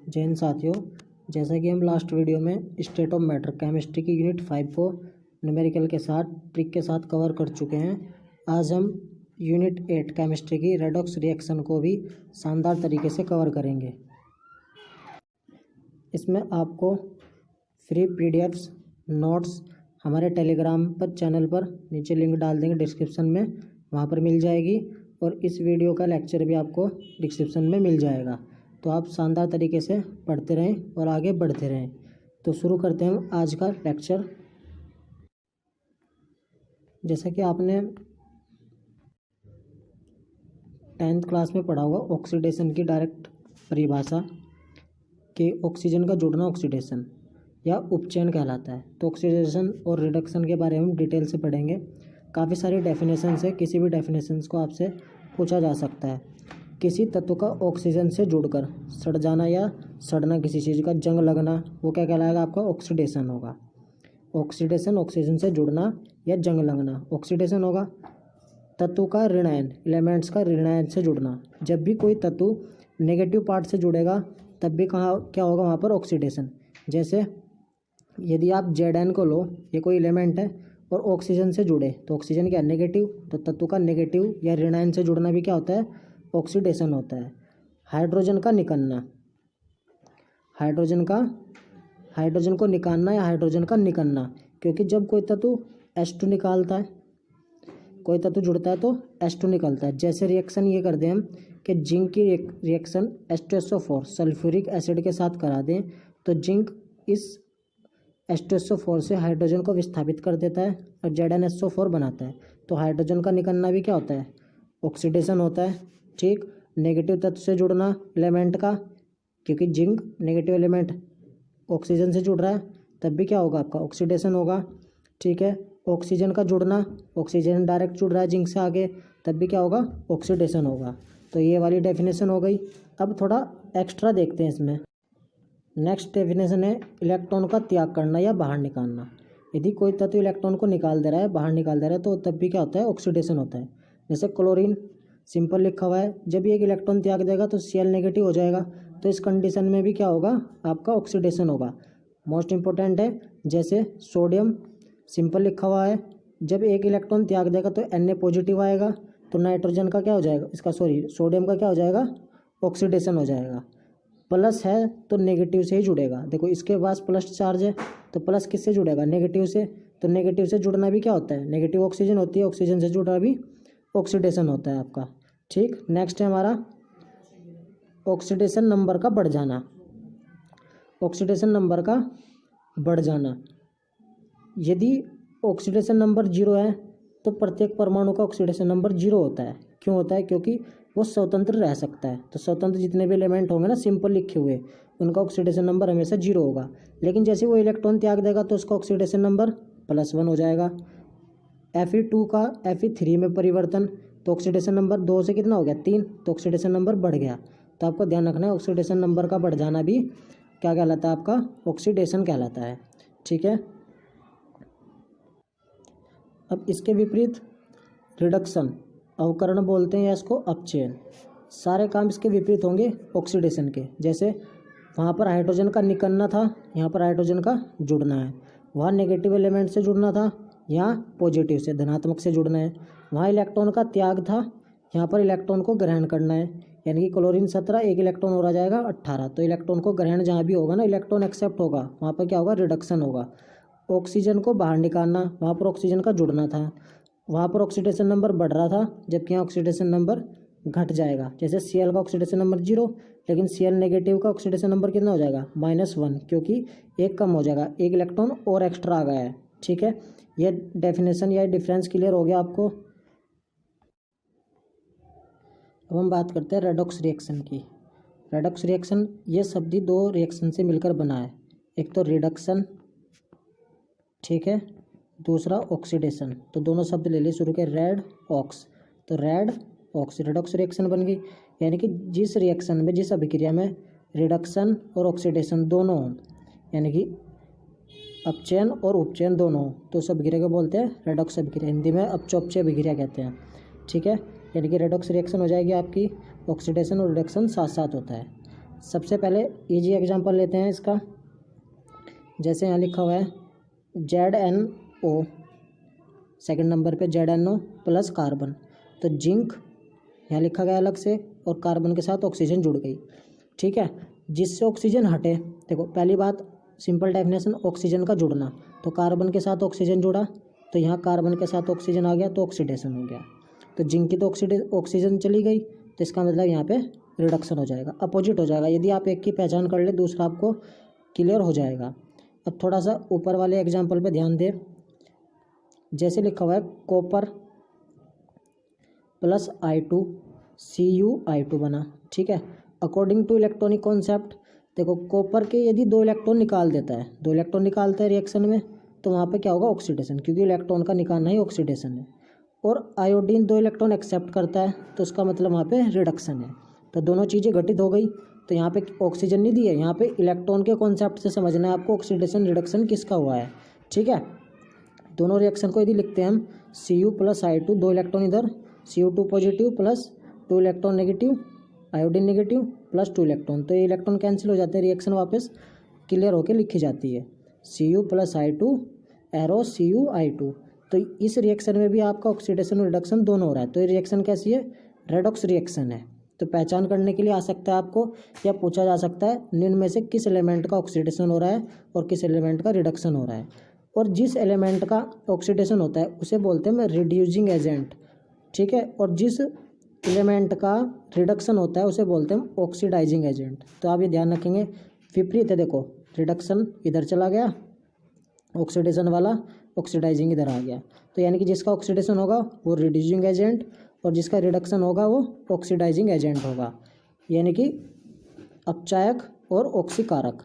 जय हिंद साथियों, जैसा कि हम लास्ट वीडियो में स्टेट ऑफ मैटर केमिस्ट्री की यूनिट 5 को न्यूमेरिकल के साथ ट्रिक के साथ कवर कर चुके हैं। आज हम यूनिट 8 केमिस्ट्री की रेडॉक्स रिएक्शन को भी शानदार तरीके से कवर करेंगे। इसमें आपको फ्री पीडीएफ्स नोट्स हमारे टेलीग्राम पर चैनल पर नीचे लिंक डाल देंगे डिस्क्रिप्शन में, वहाँ पर मिल जाएगी। और इस वीडियो का लेक्चर भी आपको डिस्क्रिप्शन में मिल जाएगा। तो आप शानदार तरीके से पढ़ते रहें और आगे बढ़ते रहें। तो शुरू करते हैं आज का लेक्चर। जैसा कि आपने 10th क्लास में पढ़ा होगा ऑक्सीडेशन की डायरेक्ट परिभाषा कि ऑक्सीजन का जुड़ना ऑक्सीडेशन या उपचयन कहलाता है। तो ऑक्सीडेशन और रिडक्शन के बारे में हम डिटेल से पढ़ेंगे। काफ़ी सारी डेफिनेशन है, किसी भी डेफिनेशंस को आपसे पूछा जा सकता है। किसी तत्व का ऑक्सीजन से जुड़कर सड़ जाना या सड़ना, किसी चीज़ का जंग लगना, वो क्या कहलाएगा? आपका ऑक्सीडेशन होगा। ऑक्सीडेशन ऑक्सीजन से जुड़ना या जंग लगना ऑक्सीडेशन होगा। तत्व का ऋणायन, एलिमेंट्स का ऋणायन से जुड़ना, जब भी कोई तत्व नेगेटिव पार्ट से जुड़ेगा तब भी क्या होगा? वहाँ पर ऑक्सीडेशन। जैसे यदि आप Zn को लो, ये कोई एलिमेंट है और ऑक्सीजन से जुड़े तो ऑक्सीजन क्या है? नेगेटिव। तो तत्व का नेगेटिव या ऋणायन से जुड़ना भी क्या होता है? ऑक्सीडेशन होता है। हाइड्रोजन का निकलना, हाइड्रोजन को निकालना या हाइड्रोजन का निकलना, क्योंकि जब कोई तत्व H2 निकालता है, कोई तत्व जुड़ता है तो H2 निकलता है। जैसे रिएक्शन ये कर दें हम कि जिंक की रिएक्शन H2SO4 सल्फ्यूरिक एसिड के साथ करा दें तो जिंक इस H2SO4 से हाइड्रोजन को विस्थापित कर देता है और ZnSO4 बनाता है। तो हाइड्रोजन का निकलना भी क्या होता है? ऑक्सीडेशन होता है। ठीक। नेगेटिव तत्व से जुड़ना एलिमेंट का, क्योंकि जिंक नेगेटिव एलिमेंट ऑक्सीजन से जुड़ रहा है तब भी क्या होगा? आपका ऑक्सीडेशन होगा। ठीक है। ऑक्सीजन का जुड़ना, ऑक्सीजन डायरेक्ट जुड़ रहा है जिंक से आगे, तब भी क्या होगा? ऑक्सीडेशन होगा। तो ये वाली डेफिनेशन हो गई। अब थोड़ा एक्स्ट्रा देखते हैं इसमें। नेक्स्ट डेफिनेशन है इलेक्ट्रॉन का त्याग करना या बाहर निकालना। यदि कोई तत्व इलेक्ट्रॉन को निकाल दे रहा है, बाहर निकाल दे रहा है, तो तब भी क्या होता है? ऑक्सीडेशन होता है। जैसे क्लोरीन सिंपल लिखा हुआ है, जब एक इलेक्ट्रॉन त्याग देगा तो Cl नेगेटिव हो जाएगा। तो इस कंडीशन में भी क्या होगा? आपका ऑक्सीडेशन होगा। मोस्ट इंपॉर्टेंट है। जैसे सोडियम सिंपल लिखा हुआ है, जब एक इलेक्ट्रॉन त्याग देगा तो Na पॉजिटिव आएगा, तो नाइट्रोजन का क्या हो जाएगा? सोडियम का क्या हो जाएगा? ऑक्सीडेशन हो जाएगा। प्लस है तो नेगेटिव से ही जुड़ेगा। देखो इसके पास प्लस चार्ज है तो प्लस किससे जुड़ेगा? नेगेटिव से। तो नेगेटिव से जुड़ना भी क्या होता है? नेगेटिव ऑक्सीजन होती है, ऑक्सीजन से जुड़ना भी ऑक्सीडेशन होता है आपका। ठीक। नेक्स्ट है हमारा ऑक्सीडेशन नंबर का बढ़ जाना। ऑक्सीडेशन नंबर का बढ़ जाना, यदि ऑक्सीडेशन नंबर 0 है तो प्रत्येक परमाणु का ऑक्सीडेशन नंबर 0 होता है। क्यों होता है? क्योंकि वो स्वतंत्र रह सकता है। तो स्वतंत्र जितने भी एलिमेंट होंगे ना सिंपल लिखे हुए, उनका ऑक्सीडेशन नंबर हमेशा 0 होगा। लेकिन जैसे वो इलेक्ट्रॉन त्याग देगा तो उसका ऑक्सीडेशन नंबर +1 हो जाएगा। Fe2 का Fe3 में परिवर्तन, तो ऑक्सीडेशन नंबर 2 से कितना हो गया? 3, तो ऑक्सीडेशन नंबर बढ़ गया। तो आपको ध्यान रखना है ऑक्सीडेशन नंबर का बढ़ जाना भी क्या कहलाता है? आपका ऑक्सीडेशन कहलाता है। ठीक है। अब इसके विपरीत रिडक्शन, अवकरण बोलते हैं या इसको अपचयन। सारे काम इसके विपरीत होंगे ऑक्सीडेशन के। जैसे वहाँ पर हाइड्रोजन का निकलना था, यहाँ पर हाइड्रोजन का जुड़ना है। वहाँ नेगेटिव एलिमेंट से जुड़ना था, यहाँ पॉजिटिव से धनात्मक से जुड़ना है। वहाँ इलेक्ट्रॉन का त्याग था, यहाँ पर इलेक्ट्रॉन को ग्रहण करना है। यानी कि क्लोरीन 17, एक इलेक्ट्रॉन और आ जाएगा 18। तो इलेक्ट्रॉन को ग्रहण जहाँ भी होगा ना, इलेक्ट्रॉन एक्सेप्ट होगा, वहाँ पर क्या होगा? रिडक्शन होगा। ऑक्सीजन को बाहर निकालना, वहाँ पर ऑक्सीजन का जुड़ना था, वहाँ पर ऑक्सीडेशन नंबर बढ़ रहा था, जबकि यहाँ ऑक्सीडेशन नंबर घट जाएगा। जैसे Cl का ऑक्सीडेशन नंबर 0, लेकिन Cl नेगेटिव का ऑक्सीडेशन नंबर कितना हो जाएगा? -1, क्योंकि एक कम हो जाएगा, एक इलेक्ट्रॉन और एक्स्ट्रा आ गया है। ठीक है। यह डेफिनेशन या डिफरेंस क्लियर हो गया आपको। अब हम बात करते हैं रेडॉक्स रिएक्शन की। रेडॉक्स रिएक्शन ये शब्द 2 रिएक्शन से मिलकर बना है। एक तो रिडक्शन, ठीक है, दूसरा ऑक्सीडेशन। तो दोनों शब्द ले लिए शुरू के, रेड ऑक्स। तो रेड ऑक्स रिडॉक्स रिएक्शन बन गई। यानी कि जिस रिएक्शन में, जिस अभिक्रिया में रिडक्शन और ऑक्सीडेशन दोनों हों, यानी कि अपचयन और उपचयन दोनों, तो उस अभिक्रिया को बोलते हैं रेडॉक्स अभिक्रिया। हिंदी में अपचोपचय अभिक्रिया कहते हैं। ठीक है। यानी कि रेडॉक्स रिएक्शन हो जाएगी आपकी, ऑक्सीडेशन और रिडक्शन साथ साथ होता है। सबसे पहले इजी एग्जांपल लेते हैं इसका। जैसे यहाँ लिखा हुआ है ZnO, सेकंड नंबर पे ZnO प्लस कार्बन। तो जिंक यहाँ लिखा गया अलग से और कार्बन के साथ ऑक्सीजन जुड़ गई, ठीक है। जिससे ऑक्सीजन हटे, देखो पहली बात सिंपल डेफिनेशन ऑक्सीजन का जुड़ना, तो कार्बन के साथ ऑक्सीजन जुड़ा तो यहाँ कार्बन के साथ ऑक्सीजन आ गया तो ऑक्सीडेशन हो गया। तो जिंक की तो ऑक्सीजन चली गई, तो इसका मतलब यहाँ पे रिडक्शन हो जाएगा, अपोजिट हो जाएगा। यदि आप एक की पहचान कर ले दूसरा आपको क्लियर हो जाएगा। अब थोड़ा सा ऊपर वाले एग्जाम्पल पे ध्यान दें। जैसे लिखा हुआ है कॉपर प्लस I2 CuI2 बना, ठीक है। अकॉर्डिंग टू इलेक्ट्रॉनिक कॉन्सेप्ट, देखो कॉपर के यदि 2 इलेक्ट्रॉन निकाल देता है, 2 इलेक्ट्रॉन निकालता है रिएक्शन में, तो वहाँ पे क्या होगा, ऑक्सीडेशन, क्योंकि इलेक्ट्रॉन का निकालना ही ऑक्सीडेशन है। और आयोडीन 2 इलेक्ट्रॉन एक्सेप्ट करता है, तो उसका मतलब वहाँ पे रिडक्शन है। तो दोनों चीज़ें घटित हो गई, तो यहाँ पे ऑक्सीजन नहीं दी है, यहाँ पे इलेक्ट्रॉन के कॉन्सेप्ट से समझना है आपको ऑक्सीडेशन रिडक्शन किसका हुआ है, ठीक है। दोनों रिएक्शन को यदि लिखते हैं हम Cu प्लस I2, 2 इलेक्ट्रॉन इधर, Cu2 positive plus 2 electron negative, iodine negative plus 2 electron, तो ये इलेक्ट्रॉन कैंसिल हो जाते हैं, रिएक्शन वापस क्लियर होकर लिखी जाती है Cu plus I2 arrow CuI2। तो इस रिएक्शन में भी आपका ऑक्सीडेशन और रिडक्शन दोनों हो रहा है। तो ये रिएक्शन कैसी है, रेडॉक्स रिएक्शन है। तो पहचान करने के लिए आ सकता है आपको, या पूछा जा सकता है निम्न में से किस एलिमेंट का ऑक्सीडेशन हो रहा है और किस एलिमेंट का रिडक्शन हो रहा है। और जिस एलिमेंट का ऑक्सीडेशन होता है उसे बोलते हैं रिड्यूसिंग एजेंट, ठीक है। और जिस एलिमेंट का रिडक्शन होता है उसे बोलते हैं ऑक्सीडाइजिंग एजेंट। तो आप ये ध्यान रखेंगे, विपरीत है, देखो रिडक्शन इधर चला गया, ऑक्सीडेशन वाला ऑक्सीडाइजिंग इधर आ गया। तो यानी कि जिसका ऑक्सीडेशन होगा वो रिड्यूसिंग एजेंट और जिसका रिडक्शन होगा वो ऑक्सीडाइजिंग एजेंट होगा, यानी कि अपचायक और ऑक्सीकारक।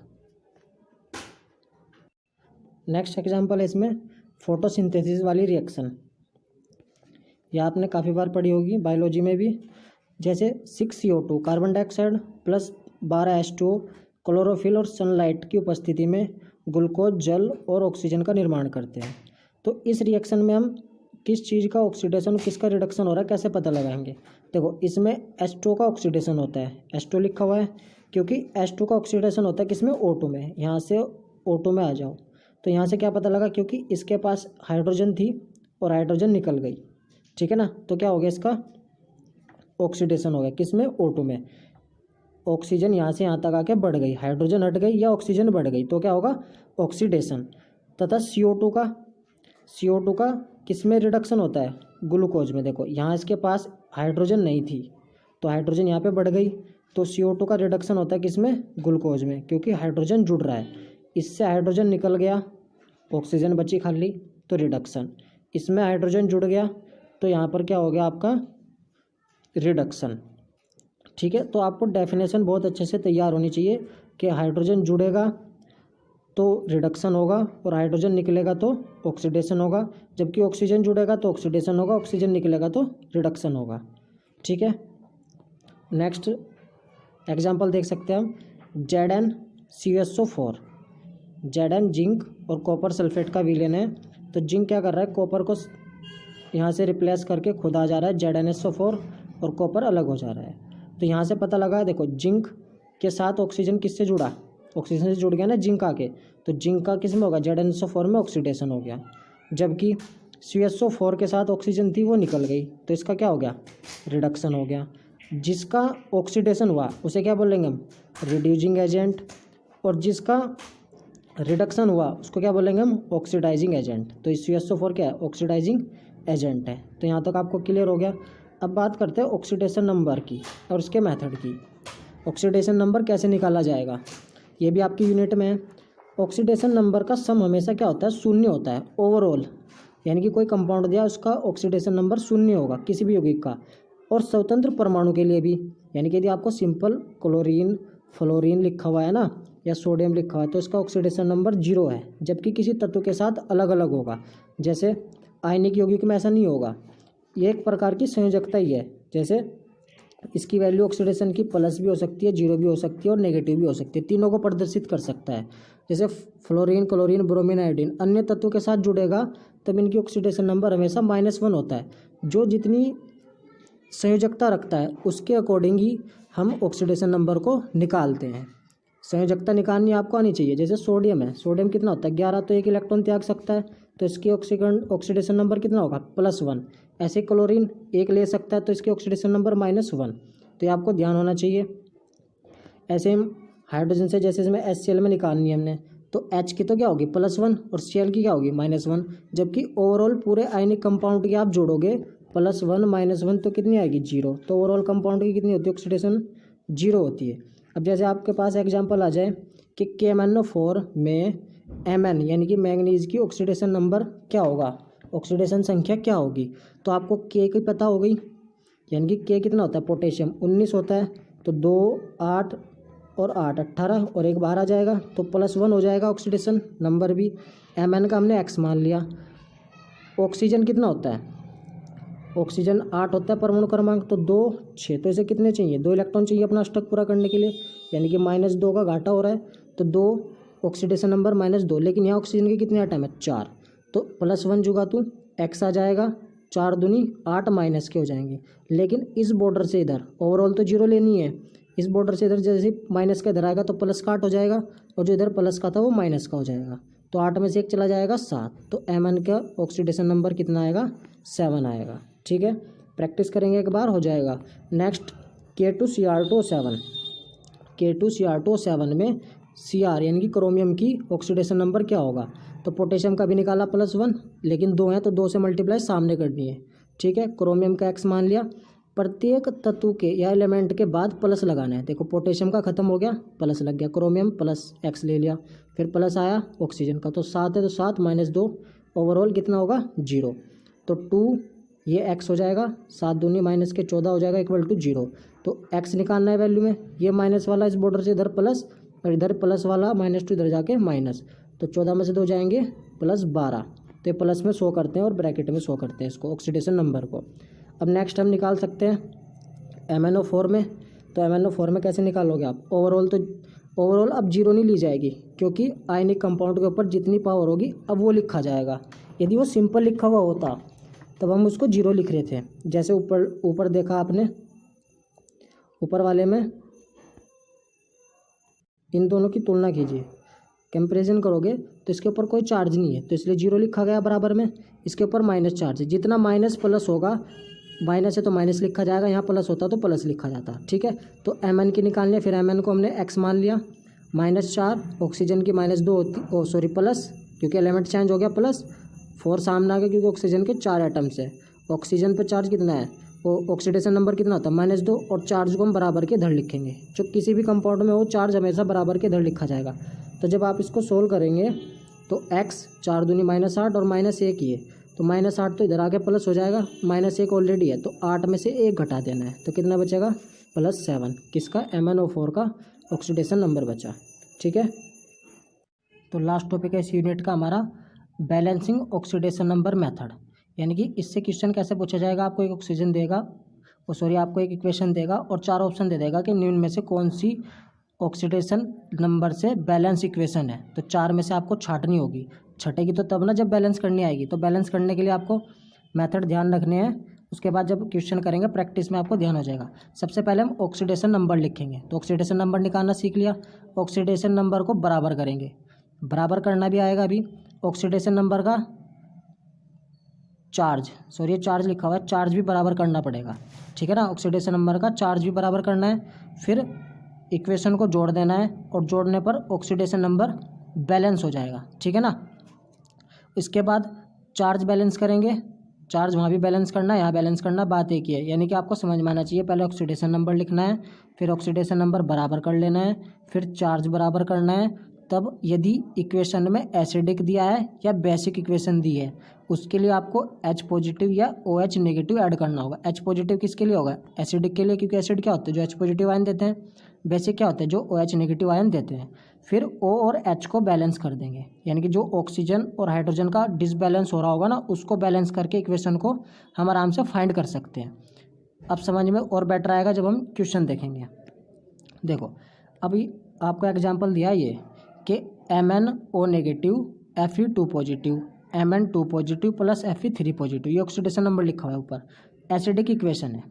नेक्स्ट एग्जांपल है इसमें फोटोसिंथेसिस वाली रिएक्शन। यह आपने काफ़ी बार पढ़ी होगी बायोलॉजी में भी। जैसे 6CO2 carbon dioxide plus 12 H2O chlorophyll और सनलाइट की उपस्थिति में ग्लूकोज, जल और ऑक्सीजन का निर्माण करते हैं। तो इस रिएक्शन में हम किस चीज़ का ऑक्सीडेशन और किसका रिडक्शन हो रहा है कैसे पता लगाएंगे। देखो इसमें H2O का ऑक्सीडेशन होता है, H2O लिखा हुआ है क्योंकि H2O का ऑक्सीडेशन होता है किसमें, O2 में। यहाँ से O2 में आ जाओ, तो यहाँ से क्या पता लगा, क्योंकि इसके पास हाइड्रोजन थी और हाइड्रोजन निकल गई, ठीक है ना। तो क्या हो गया, इसका ऑक्सीडेशन हो गया किसमें, O2 में। ऑक्सीजन यहाँ से यहाँ तक आके बढ़ गई, हाइड्रोजन हट गई या ऑक्सीजन बढ़ गई, तो क्या होगा, ऑक्सीडेशन। तथा CO2 का किसमें रिडक्शन होता है, ग्लूकोज में। देखो यहाँ इसके पास हाइड्रोजन नहीं थी तो हाइड्रोजन यहाँ पे बढ़ गई, तो CO2 का रिडक्शन होता है किसमें, ग्लूकोज में, क्योंकि हाइड्रोजन जुड़ रहा है। इससे हाइड्रोजन निकल गया, ऑक्सीजन बची खाली, तो रिडक्शन। इसमें हाइड्रोजन जुड़ गया तो यहाँ पर क्या हो गया आपका, रिडक्शन, ठीक है। तो आपको डेफिनेशन बहुत अच्छे से तैयार होनी चाहिए कि हाइड्रोजन जुड़ेगा तो रिडक्शन होगा और हाइड्रोजन निकलेगा तो ऑक्सीडेशन होगा, जबकि ऑक्सीजन जुड़ेगा तो ऑक्सीडेशन होगा, ऑक्सीजन निकलेगा तो रिडक्शन होगा, ठीक है। नेक्स्ट एग्जांपल देख सकते हैं हम ZnCSO4। Zn जिंक और कॉपर सल्फेट का विलयन है। तो जिंक क्या कर रहा है, कॉपर को यहाँ से रिप्लेस करके खुद आ जा रहा है ZnSO4 और कॉपर अलग हो जा रहा है। तो यहाँ से पता लगा, देखो जिंक के साथ ऑक्सीजन किससे जुड़ा, ऑक्सीजन से जुड़ गया ना जिंक आके, तो जिंक का किस में होगा, ZnSO4 में ऑक्सीडेशन हो गया। जबकि CSO4 के साथ ऑक्सीजन थी वो निकल गई, तो इसका क्या हो गया, रिडक्शन हो गया। जिसका ऑक्सीडेशन हुआ उसे क्या बोलेंगे हम, रिड्यूसिंग एजेंट, और जिसका रिडक्शन हुआ उसको क्या बोलेंगे हम, ऑक्सीडाइजिंग एजेंट। तो CSO4 क्या है, ऑक्सीडाइजिंग एजेंट है। तो यहाँ तक आपको क्लियर हो गया। अब बात करते हैं ऑक्सीडेशन नंबर की और उसके मेथड की। ऑक्सीडेशन नंबर कैसे निकाला जाएगा, ये भी आपकी यूनिट में है। ऑक्सीडेशन नंबर का सम हमेशा क्या होता है, शून्य होता है ओवरऑल, यानी कि कोई कंपाउंड दिया उसका ऑक्सीडेशन नंबर शून्य होगा किसी भी यौगिक का। और स्वतंत्र परमाणु के लिए भी, यानी कि यदि आपको सिंपल क्लोरीन फ्लोरीन लिखा हुआ है ना, या सोडियम लिखा हुआ है, तो इसका ऑक्सीडेशन नंबर 0 है। जबकि किसी तत्व के साथ अलग अलग होगा, जैसे आयनिक यौगिक में ऐसा नहीं होगा, ये एक प्रकार की संयोजकता ही है। जैसे इसकी वैल्यू ऑक्सीडेशन की प्लस भी हो सकती है, 0 भी हो सकती है और नेगेटिव भी हो सकती है, तीनों को प्रदर्शित कर सकता है। जैसे फ्लोरीन क्लोरीन ब्रोमीन आयोडीन अन्य तत्वों के साथ जुड़ेगा तब इनकी ऑक्सीडेशन नंबर हमेशा -1 होता है। जो जितनी संयोजकता रखता है उसके अकॉर्डिंग ही हम ऑक्सीडेशन नंबर को निकालते हैं। संयोजकता निकालनी आपको आनी चाहिए। जैसे सोडियम है, सोडियम कितना होता है 11, तो 1 इलेक्ट्रॉन त्याग सकता है, तो इसकी ऑक्सीडेशन नंबर कितना होगा +1। ऐसे क्लोरीन 1 ले सकता है, तो इसकी ऑक्सीडेशन नंबर -1। तो ये आपको ध्यान होना चाहिए। ऐसे हम हाइड्रोजन से जैसे इसमें HCl में निकालनी है हमने, तो H की तो क्या होगी +1 और Cl की क्या होगी -1, जबकि ओवरऑल पूरे आयनिक कंपाउंड की आप जोड़ोगे +1 -1 तो कितनी आएगी 0। तो ओवरऑल कंपाउंड की कितनी होती है ऑक्सीडेशन 0 होती है। अब जैसे आपके पास एग्जांपल आ जाए कि KMnO4 में Mn यानी कि मैंगनीज की ऑक्सीडेशन नंबर क्या होगा, ऑक्सीडेशन संख्या क्या होगी, तो आपको K की पता हो गई, यानी कि K कितना होता है पोटेशियम 19 होता है, तो 2 8 और 8 18 और 1 बाहर आ जाएगा, तो +1 हो जाएगा ऑक्सीडेशन नंबर भी। Mn का हमने X मान लिया। ऑक्सीजन कितना होता है, ऑक्सीजन 8 होता है परमाणु क्रमांक, तो 2 6, तो इसे कितने चाहिए 2 इलेक्ट्रॉन चाहिए अपना अष्टक पूरा करने के लिए, यानी कि -2 का घाटा हो रहा है, तो 2 ऑक्सीडेशन नंबर -2। लेकिन यहाँ ऑक्सीजन के कितने आइटम है 4, तो +1 जुगा तो X आ जाएगा, 4 दूनी 8 माइनस के हो जाएंगे। लेकिन इस बॉर्डर से इधर ओवरऑल तो 0 लेनी है, इस बॉर्डर से इधर जैसे माइनस का इधर आएगा तो प्लस का 8 हो जाएगा, और जो इधर प्लस का था वो माइनस का हो जाएगा, तो 8 में से 1 चला जाएगा 7, तो Mn का ऑक्सीडेशन नंबर कितना आएगा 7 आएगा। ठीक है, प्रैक्टिस करेंगे एक बार हो जाएगा। नेक्स्ट K2Cr2O7, K2Cr2O7 में Cr यानी कि क्रोमियम की ऑक्सीडेशन नंबर क्या होगा, तो पोटेशियम का भी निकाला +1, लेकिन 2 हैं तो 2 से मल्टीप्लाई सामने करनी है। ठीक है, क्रोमियम का X मान लिया। प्रत्येक तत्व के या एलिमेंट के बाद प्लस लगाना है। देखो पोटेशियम का खत्म हो गया, प्लस लग गया, क्रोमियम +X ले लिया, फिर प्लस आया ऑक्सीजन का, तो 7 है तो 7 -2 ओवरऑल कितना होगा 0, तो 2 ये X हो जाएगा, 7 दूनी माइनस के 14 हो जाएगा =0। तो X निकालना है वैल्यू में, ये माइनस वाला इस बॉर्डर से इधर प्लस और इधर प्लस वाला -2 इधर जाके माइनस, तो 14 में से 2 जाएंगे +12, तो ये प्लस में शो करते हैं और ब्रैकेट में शो करते हैं इसको ऑक्सीडेशन नंबर को। अब नेक्स्ट हम निकाल सकते हैं MnO4 में, तो MnO4 में कैसे निकालोगे आप, ओवरऑल तो ओवरऑल अब 0 नहीं ली जाएगी, क्योंकि आयनिक कंपाउंड के ऊपर जितनी पावर होगी अब वो लिखा जाएगा। यदि वो सिंपल लिखा हुआ होता तब हम उसको 0 लिख रहे थे। जैसे ऊपर देखा आपने, ऊपर वाले में इन दोनों की तुलना कीजिए, कंपेरिजन करोगे तो इसके ऊपर कोई चार्ज नहीं है, तो इसलिए 0 लिखा गया बराबर में, इसके ऊपर माइनस चार्ज है, जितना माइनस प्लस होगा, माइनस है तो माइनस लिखा जाएगा, यहाँ प्लस होता तो प्लस लिखा जाता। ठीक है, तो Mn की निकाल लिया, फिर Mn को हमने X मान लिया, -4 ऑक्सीजन की -2 होती, प्लस, क्योंकि एलिमेंट चेंज हो गया, +4 सामने आ गया क्योंकि ऑक्सीजन के 4 एटम्स है। ऑक्सीजन पर चार्ज कितना है, वो ऑक्सीडेशन नंबर कितना होता है -2, और चार्ज को हम बराबर के इधर लिखेंगे, जो किसी भी कंपाउंड में हो चार्ज हमेशा बराबर के इधर लिखा जाएगा। तो जब आप इसको सोल्व करेंगे तो X 4 दूनी -8 और -1 ही है, तो -8 तो इधर आके प्लस हो जाएगा, -1 ऑलरेडी है, तो 8 में से 1 घटा देना है, तो कितना बचेगा +7, किसका MnO4 का ऑक्सीडेशन नंबर बचा। ठीक है, तो लास्ट टॉपिक है इस यूनिट का हमारा बैलेंसिंग ऑक्सीडेशन नंबर मेथड, यानी कि इससे क्वेश्चन कैसे पूछा जाएगा। आपको एक ऑक्सीजन देगा, आपको एक इक्वेशन देगा और 4 ऑप्शन दे देगा कि निम्न में से कौन सी ऑक्सीडेशन नंबर से बैलेंस इक्वेशन है, तो 4 में से आपको छांटनी होगी। छटेगी तो तब ना जब बैलेंस करनी आएगी, तो बैलेंस करने के लिए आपको मेथड ध्यान रखने हैं, उसके बाद जब क्वेश्चन करेंगे प्रैक्टिस में आपको ध्यान हो जाएगा। सबसे पहले हम ऑक्सीडेशन नंबर लिखेंगे, तो ऑक्सीडेशन नंबर निकालना सीख लिया, ऑक्सीडेशन नंबर को बराबर करेंगे, बराबर करना भी आएगा अभी। ऑक्सीडेशन नंबर का चार्ज, चार्ज लिखा हुआ है, चार्ज भी बराबर करना पड़ेगा। ठीक है ना, ऑक्सीडेशन नंबर का चार्ज भी बराबर करना है, फिर इक्वेशन को जोड़ देना है, और जोड़ने पर ऑक्सीडेशन नंबर बैलेंस हो जाएगा। ठीक है ना, इसके बाद चार्ज बैलेंस करेंगे, चार्ज वहाँ भी बैलेंस करना है, यहाँ बैलेंस करना, बात एक ही है, यानी कि आपको समझ में आना चाहिए। पहले ऑक्सीडेशन नंबर लिखना है, फिर ऑक्सीडेशन नंबर बराबर कर लेना है, फिर चार्ज बराबर करना है, तब यदि इक्वेशन में एसिडिक दिया है या बेसिक इक्वेशन दी है, उसके लिए आपको H पॉजिटिव या OH नेगेटिव ऐड करना होगा। H पॉजिटिव किसके लिए होगा, एसिडिक के लिए, क्योंकि एसिड क्या होते हैं जो H पॉजिटिव आयन देते हैं, बेसिक क्या होते हैं जो OH नेगेटिव आयन देते हैं। फिर O और H को बैलेंस कर देंगे, यानी कि जो ऑक्सीजन और हाइड्रोजन का डिसबैलेंस हो रहा होगा ना, उसको बैलेंस करके इक्वेशन को हम आराम से फाइंड कर सकते हैं। अब समझ में और बेटर आएगा जब हम क्वेश्चन देखेंगे। देखो अभी आपको एग्जाम्पल दिया ये कि MnO negative Fe2 positive Mn2 positive plus Fe3 positive, ये ऑक्सीडेशन नंबर लिखा हुआ है ऊपर, एसिडिक इक्वेशन है।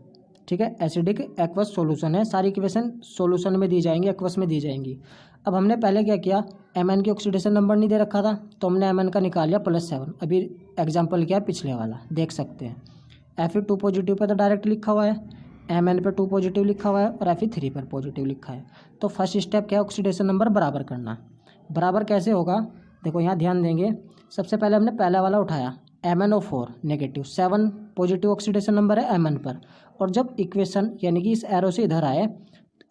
ठीक है, एसिडिक एक्वस सॉल्यूशन है। सारी इक्वेशन सॉल्यूशन में दी जाएंगी, एक्वस में दी जाएंगी। अब हमने पहले क्या किया, Mn की ऑक्सीडेशन नंबर नहीं दे रखा था तो हमने Mn का निकाल लिया +7। अभी एग्जाम्पल क्या है पिछले वाला देख सकते हैं। Fe2 पॉजिटिव पर तो डायरेक्ट लिखा हुआ है, Mn पे 2 पॉजिटिव लिखा हुआ है और Fe3 पर पॉजिटिव लिखा है। तो फर्स्ट स्टेप क्या है, ऑक्सीडेशन नंबर बराबर करना। बराबर कैसे होगा, देखो यहाँ ध्यान देंगे। सबसे पहले हमने पहला वाला उठाया MnO4 negative, 7 positive oxidation number है Mn पर। और जब इक्वेशन यानी कि इस एरो से इधर आए,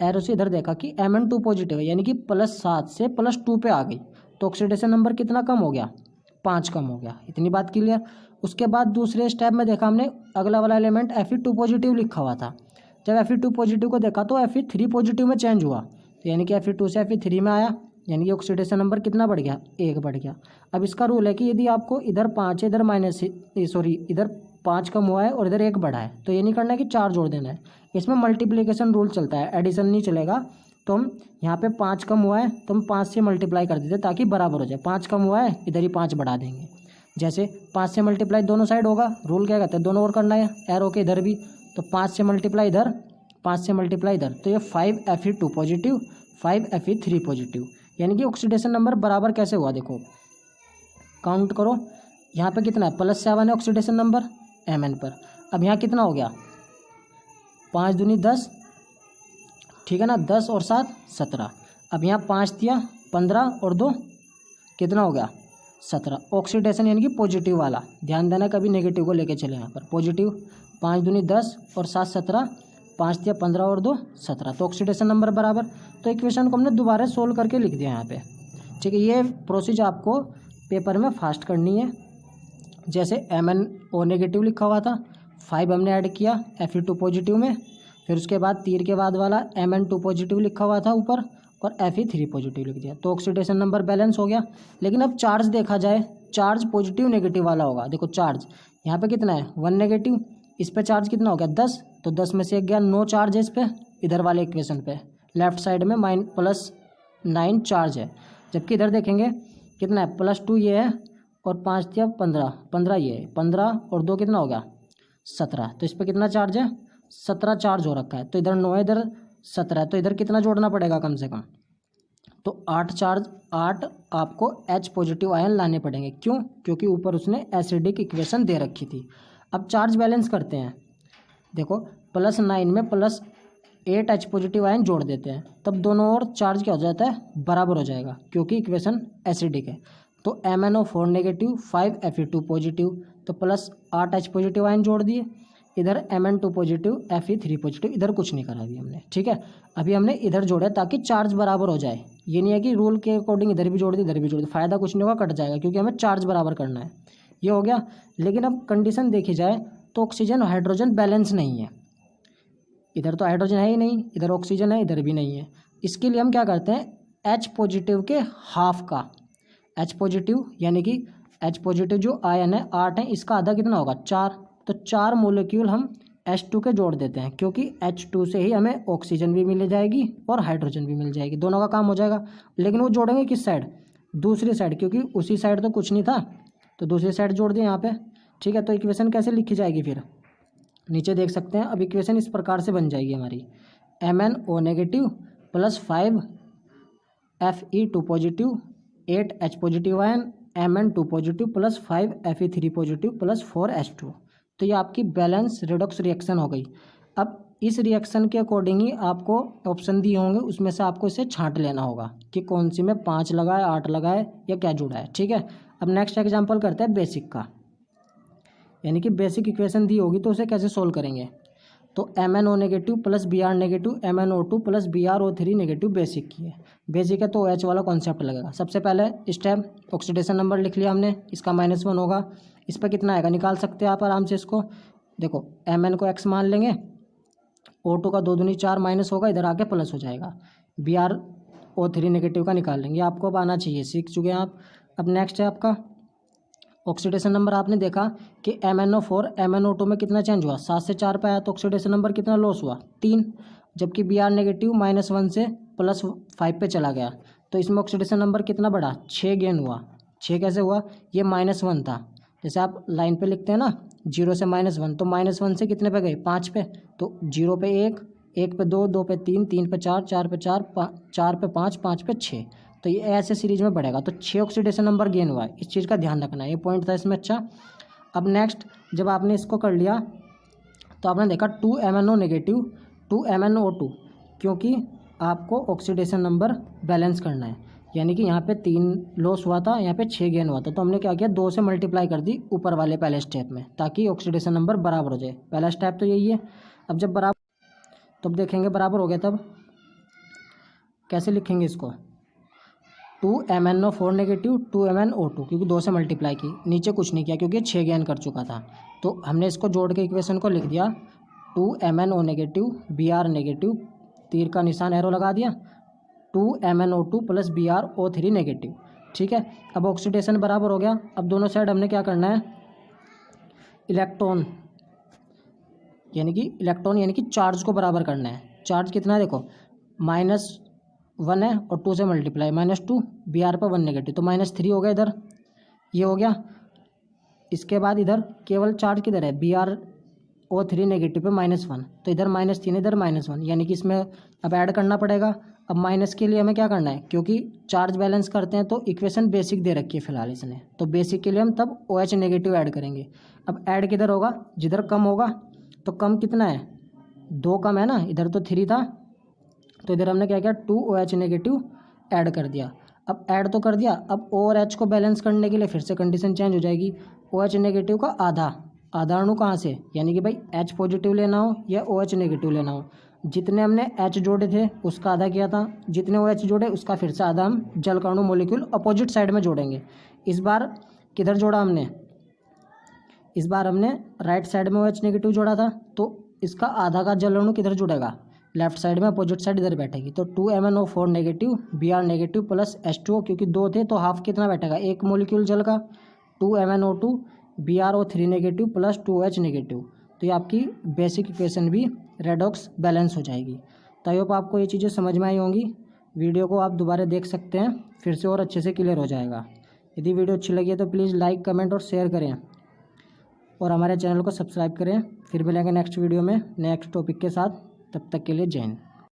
एरो से इधर देखा कि Mn2 पॉजिटिव है यानी कि +7 से +2 पे आ गई, तो ऑक्सीडेशन नंबर कितना कम हो गया, 5 कम हो गया। इतनी बात क्लियर। उसके बाद दूसरे स्टेप में देखा हमने अगला वाला एलिमेंट Fe2 पॉजिटिव लिखा हुआ था। जब Fe2 पॉजिटिव को देखा तो Fe3 पॉजिटिव में चेंज हुआ, तो यानी कि Fe2 से Fe3 में आया, यानी कि ऑक्सीडेशन नंबर कितना बढ़ गया, 1 बढ़ गया। अब इसका रूल है कि यदि आपको इधर 5 है, इधर 5 कम हुआ है और इधर 1 बढ़ा है, तो ये नहीं करना है कि 4 जोड़ देना है। इसमें मल्टीप्लिकेशन रूल चलता है, एडिशन नहीं चलेगा। तो हम यहाँ पे 5 कम हुआ है तो हम 5 से मल्टीप्लाई कर देते ताकि बराबर हो जाए। 5 कम हुआ है, इधर ही 5 बढ़ा देंगे। जैसे 5 से मल्टीप्लाई दोनों साइड होगा, रूल क्या कहते हैं, दोनों ओर करना है, एरो के इधर भी। तो 5 से मल्टीप्लाई इधर, 5 से मल्टीप्लाई इधर, तो ये 5 Fe2 पॉजिटिव, 5 Fe3 पॉजिटिव। यानी कि ऑक्सीडेशन नंबर बराबर कैसे हुआ, देखो काउंट करो। यहाँ पे कितना है, +7 है ऑक्सीडेशन नंबर Mn पर। अब यहाँ कितना हो गया, 5 दूनी 10, ठीक है ना, 10 और 7 17। अब यहाँ 5 दिया, 15 और 2 कितना हो गया, 17। ऑक्सीडेशन यानी कि पॉजिटिव वाला, ध्यान देना कभी नेगेटिव को लेके चले। यहाँ पर पॉजिटिव, 5 दूनी 10 और 7 17, 5 दिया 15 और 2 17, तो ऑक्सीडेशन नंबर बराबर। तो इक्वेशन को हमने दोबारा सोल्व करके लिख दिया यहाँ पे, ठीक है। ये प्रोसीजर आपको पेपर में फास्ट करनी है। जैसे MnO नेगेटिव लिखा हुआ था, 5 हमने ऐड किया Fe2 पॉजिटिव में, फिर उसके बाद तीर के बाद वाला Mn2 पॉजिटिव लिखा हुआ था ऊपर और Fe3 पॉजिटिव लिख दिया, तो ऑक्सीडेशन नंबर बैलेंस हो गया। लेकिन अब चार्ज देखा जाए, चार्ज पॉजिटिव नेगेटिव वाला होगा। देखो चार्ज यहाँ पे कितना है, 1 नेगेटिव, इस पे चार्ज कितना हो गया, 10, तो 10 में से 1 गया, 9 चार्ज है इस पर, इधर वाले इक्वेशन पे लेफ्ट साइड में -9 चार्ज है। जबकि इधर देखेंगे कितना है, +2 ये है और 5 दिया 15 ये है, 15 और 2 कितना हो गया, 17, तो इस पर कितना चार्ज है, 17 चार्ज हो रखा है। तो इधर 9 है, इधर 17 है, तो इधर कितना जोड़ना पड़ेगा कम से कम, तो 8 आपको H पॉजिटिव आयन लाने पड़ेंगे। क्यों, क्योंकि ऊपर उसने एसिडिक इक्वेशन दे रखी थी। अब चार्ज बैलेंस करते हैं, देखो +9 में +8 H पॉजिटिव आयन जोड़ देते हैं, तब दोनों ओर चार्ज क्या हो जाता है, बराबर हो जाएगा, क्योंकि इक्वेशन एसिडिक है। तो MnO4 नेगेटिव, 5 Fe2 पॉजिटिव, तो +8 H पॉजिटिव आयन जोड़ दिए। इधर Mn2 पॉजिटिव, Fe3 पॉजिटिव, इधर कुछ नहीं करा अभी हमने, ठीक है। अभी हमने इधर जोड़ा ताकि चार्ज बराबर हो जाए। ये नहीं है कि रूल के अकॉर्डिंग इधर भी जोड़ दी इधर भी जोड़ दी, फायदा कुछ नहीं होगा, कट जाएगा, क्योंकि हमें चार्ज बराबर करना है। ये हो गया। लेकिन अब कंडीशन देखी जाए तो ऑक्सीजन और हाइड्रोजन बैलेंस नहीं है। इधर तो हाइड्रोजन है ही नहीं, इधर ऑक्सीजन है, इधर भी नहीं है। इसके लिए हम क्या करते हैं, H पॉजिटिव के हाफ का, H पॉजिटिव यानी कि H पॉजिटिव जो आयन है 8 है, इसका आधा कितना होगा, 4, तो 4 मोलिक्यूल हम H2 के जोड़ देते हैं, क्योंकि H2 से ही हमें ऑक्सीजन भी मिल जाएगी और हाइड्रोजन भी मिल जाएगी, दोनों का काम हो जाएगा। लेकिन वो जोड़ेंगे किस साइड, दूसरी साइड, क्योंकि उसी साइड तो कुछ नहीं था, तो दूसरी साइड जोड़ दिए यहाँ पे, ठीक है। तो इक्वेशन कैसे लिखी जाएगी, फिर नीचे देख सकते हैं। अब इक्वेशन इस प्रकार से बन जाएगी हमारी, MnO negative +5 Fe2 positive, 8 H positive ion, Mn2 positive +5 Fe3 positive +4 H2। तो ये आपकी बैलेंस रिडॉक्स रिएक्शन हो गई। अब इस रिएक्शन के अकॉर्डिंग ही आपको ऑप्शन दिए होंगे, उसमें से आपको इसे छांट लेना होगा कि कौन सी में 5 लगाए, 8 लगाए या क्या जुड़ा है, ठीक है। अब नेक्स्ट एग्जांपल करते हैं बेसिक का, यानी कि बेसिक इक्वेशन दी होगी तो उसे कैसे सोल्व करेंगे। तो MnO negative +Br negative, MnO2 +BrO3 negative basic की है। बेसिक है तो OH वाला कॉन्सेप्ट लगेगा। सबसे पहले स्टेप ऑक्सीडेशन नंबर लिख लिया हमने, इसका -1 होगा, इस पर कितना आएगा निकाल सकते हैं आप आराम से इसको। देखो Mn को x मान लेंगे, O2 का 2 दूनी 4 माइनस होगा, इधर आके प्लस हो जाएगा। BrO3 नेगेटिव का निकाल लेंगे, आपको अब आना चाहिए, सीख चुके हैं आप। अब नेक्स्ट है आपका ऑक्सीडेशन नंबर। आपने देखा कि MnO4 MnO2 में कितना चेंज हुआ, 7 से 4 पे आया, तो ऑक्सीडेशन नंबर कितना लॉस हुआ, 3। जबकि Br नेगेटिव -1 से +5 पे चला गया, तो इसमें ऑक्सीडेशन नंबर कितना बढ़ा, 6 गेन हुआ। 6 कैसे हुआ, ये -1 था, जैसे आप लाइन पे लिखते हैं ना 0 से -1, तो -1 से कितने पे गए 5 पे, तो 0 पे 1, 1 पे 2, 2 पे 3, 3 पे 4, 4 पे 4, 4 पे 5, 5 पे 6, तो ये ऐसे सीरीज में बढ़ेगा। तो 6 ऑक्सीडेशन नंबर गेन हुआ है, इस चीज़ का ध्यान रखना है, ये पॉइंट था इसमें। अच्छा, अब नेक्स्ट जब आपने इसको कर लिया तो आपने देखा 2MnO नेगेटिव 2MnO2, क्योंकि आपको ऑक्सीडेशन नंबर बैलेंस करना है, यानी कि यहाँ पे 3 लॉस हुआ था, यहाँ पे 6 गेन हुआ था, तो हमने क्या किया 2 से मल्टीप्लाई कर दी ऊपर वाले पहले स्टेप में, ताकि ऑक्सीडेशन नंबर बराबर हो जाए। पहला स्टेप तो यही है। अब जब बराबर, तब देखेंगे बराबर हो गया, तब कैसे लिखेंगे इसको 2MnO4 नेगेटिव 2MnO2, क्योंकि 2 से मल्टीप्लाई की, नीचे कुछ नहीं किया क्योंकि 6 गेन कर चुका था, तो हमने इसको जोड़ के इक्वेशन को लिख दिया 2MnO नेगेटिव Br नेगेटिव, तीर का निशान एरो लगा दिया, 2MnO2 प्लस BrO3 नेगेटिव। ठीक है, अब ऑक्सीडेशन बराबर हो गया। अब दोनों साइड हमने क्या करना है, इलेक्ट्रॉन यानी कि चार्ज को बराबर करना है। चार्ज कितना है देखो, -1 है और 2 से मल्टीप्लाई, -2, Br पर 1 नेगेटिव, तो -3 हो गया इधर, ये हो गया। इसके बाद इधर केवल चार्ज किधर है, BrO3 नेगेटिव पे -1, तो इधर -3 इधर -1, यानी कि इसमें अब ऐड करना पड़ेगा। अब माइनस के लिए हमें क्या करना है, क्योंकि चार्ज बैलेंस करते हैं तो इक्वेशन बेसिक दे रखी है फिलहाल इसने, तो बेसिक के लिए हम तब OH नेगेटिव ऐड करेंगे। अब ऐड किधर होगा, जिधर कम होगा, तो कम कितना है 2 कम है ना, इधर तो 3 था, तो इधर हमने क्या किया 2OH नेगेटिव ऐड कर दिया। अब ऐड तो कर दिया, अब O और H को बैलेंस करने के लिए फिर से कंडीशन चेंज हो जाएगी, OH नेगेटिव का आधा अणु कहाँ से, यानी कि भाई H पॉजिटिव लेना हो या OH नेगेटिव लेना हो, जितने हमने H जोड़े थे उसका आधा किया था, जितने OH जोड़े उसका फिर से आधा हम जल का अणु मॉलिक्यूल अपोजिट साइड में जोड़ेंगे। इस बार किधर जोड़ा हमने, इस बार हमने राइट साइड में OH नेगेटिव जोड़ा था, तो इसका आधा का जल अणु किधर जुड़ेगा, लेफ्ट साइड में, अपोजिट साइड इधर बैठेगी, तो 2MnO4 negative Br negative plus H2O, क्योंकि 2 थे तो हाफ कितना बैठेगा, एक मॉलिक्यूल जल का, 2MnO2 BrO3 negative plus 2OH negative, तो ये आपकी बेसिक इक्वेशन भी रेडॉक्स बैलेंस हो जाएगी। तो आई होप आपको ये चीज़ें समझ में आई होंगी। वीडियो को आप दोबारा देख सकते हैं, फिर से और अच्छे से क्लियर हो जाएगा। यदि वीडियो अच्छी लगी है तो प्लीज़ लाइक कमेंट और शेयर करें, और हमारे चैनल को सब्सक्राइब करें। फिर मिलेंगे नेक्स्ट वीडियो में नेक्स्ट टॉपिक के साथ, तब तक के लिए जय हिंद।